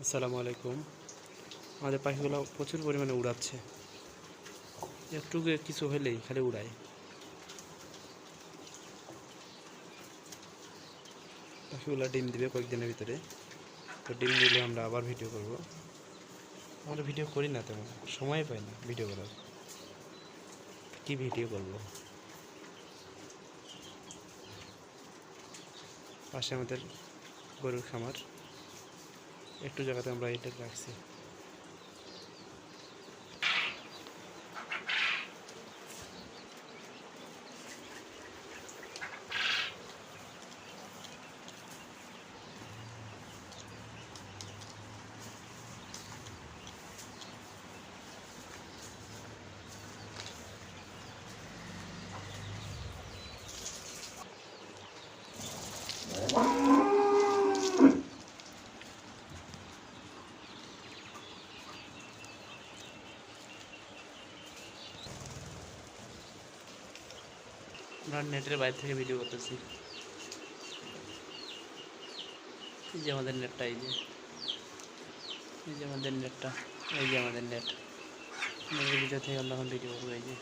আসসালামু আলাইকুম। আমাদের পাখিগুলো প্রচুর পরিমাণে উড়াচ্ছে, একটু কিছু হলেই খালি উড়ায়। পাখিগুলো ডিম দিবে কয়েকদিনের ভিতরে, তো ডিম দিলে আমরা আবার ভিডিও করব। আমরা ভিডিও করি না, তেমন সময় পাই না ভিডিও করার, কি ভিডিও করব। পাশে আমাদের গরুর খামার, একটু জায়গাতে আমরা এটা রাখছি। আমরা নেটের বাইরে থেকে ভিডিও করতেছি। এই যে আমাদের নেটটা, এই যে আমাদের নেটটা, এই যে আমাদের নেটের ভিতর থেকে আমরা এখন ভিডিও করবো। এই যে